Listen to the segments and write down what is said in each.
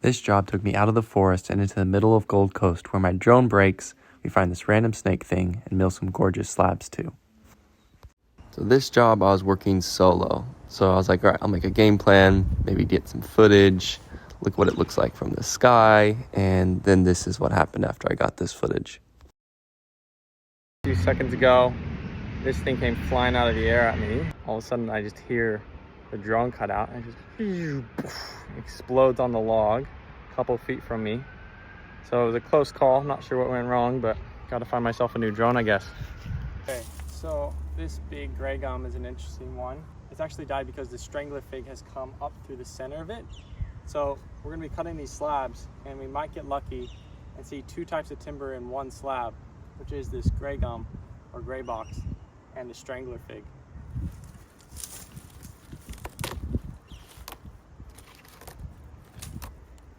This job took me out of the forest and into the middle of Gold Coast, where my drone breaks, we find this random snake thing, and mill some gorgeous slabs too. So this job I was working solo. So I was like, all right, I'll make a game plan, maybe get some footage, look what it looks like from the sky, and then this is what happened after I got this footage. A few seconds ago, this thing came flying out of the air at me. All of a sudden, I just hear the drone cut out and it just explodes on the log a couple feet from me. So it was a close call. Not sure what went wrong, but got to find myself a new drone, I guess. Okay, so this big gray gum is an interesting one. It's actually died because the strangler fig has come up through the center of it. So we're going to be cutting these slabs, and we might get lucky and see two types of timber in one slab, which is this gray gum or gray box and the strangler fig.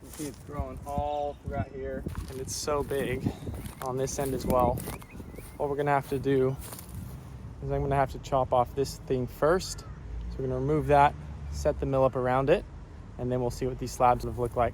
You see it's growing all throughout here, and it's so big on this end as well. What we're gonna have to do is I'm gonna have to chop off this thing first. So we're gonna remove that, set the mill up around it, and then we'll see what these slabs will look like.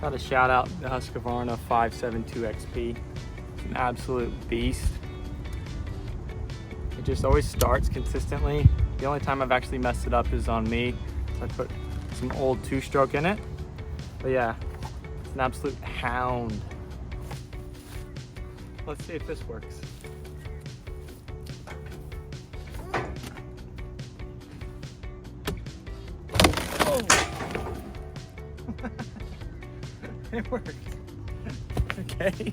Got to shout out the Husqvarna 572XP. It's an absolute beast. It just always starts consistently. The only time I've actually messed it up is on me. So I put some old 2-stroke in it. But yeah, it's an absolute hound. Let's see if this works. Oh. It worked. Okay.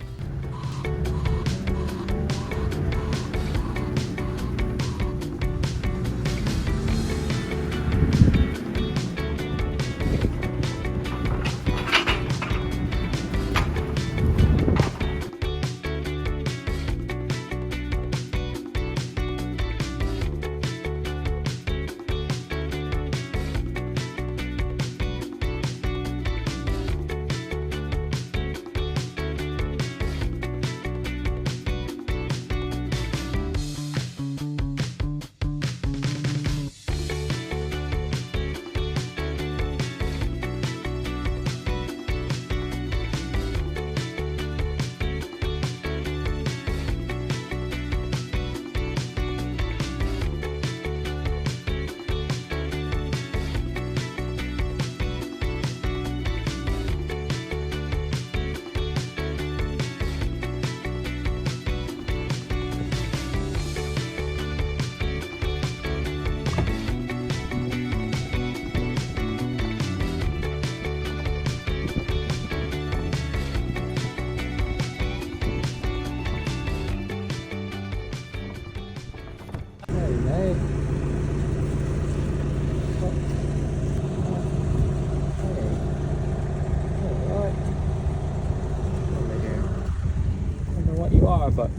But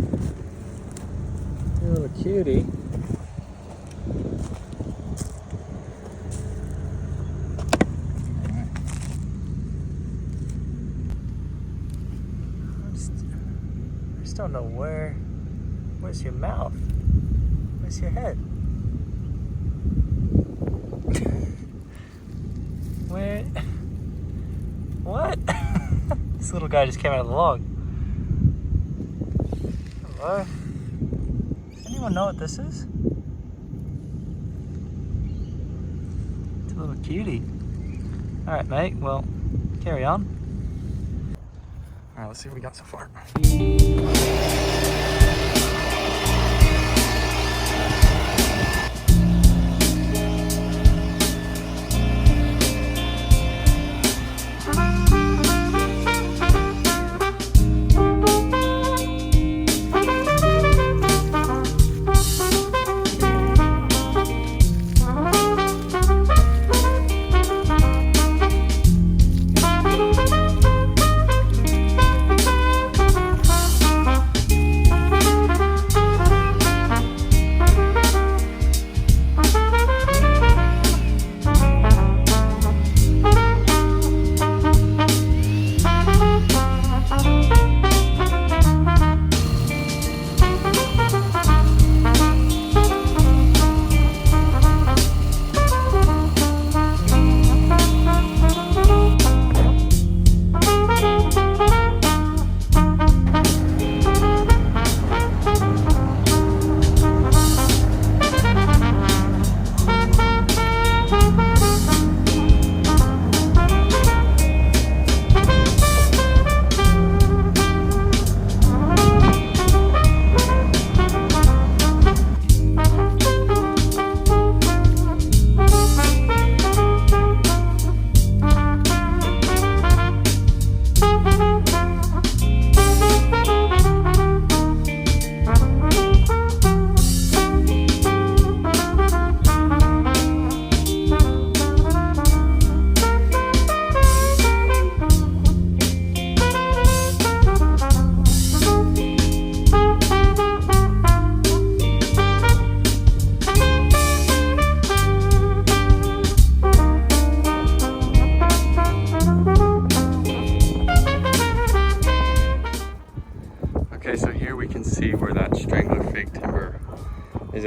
you're a little cutie. I just don't know where's your mouth? Where's your head? Where? What? This little guy just came out of the log. Hello? Does anyone know what this is? It's a little cutie. Alright, mate, well, carry on. Alright, let's see what we got so far.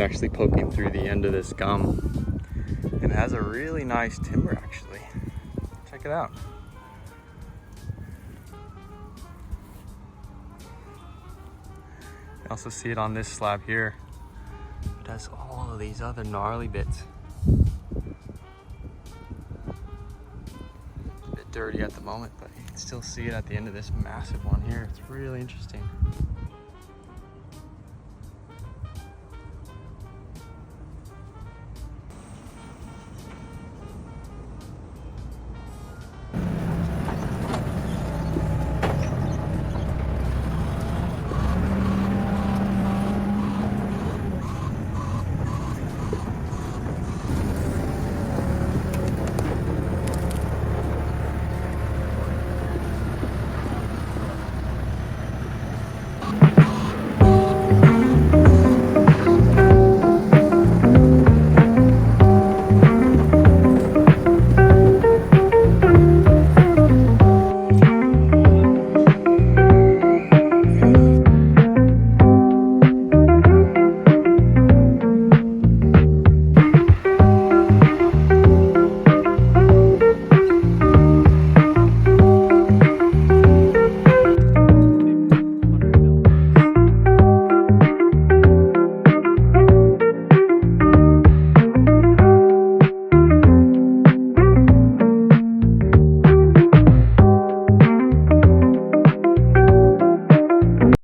actually poking through the end of this gum. And it has a really nice timber actually. Check it out. You also see it on this slab here. It has all of these other gnarly bits. A bit dirty at the moment, but you can still see it at the end of this massive one here. It's really interesting.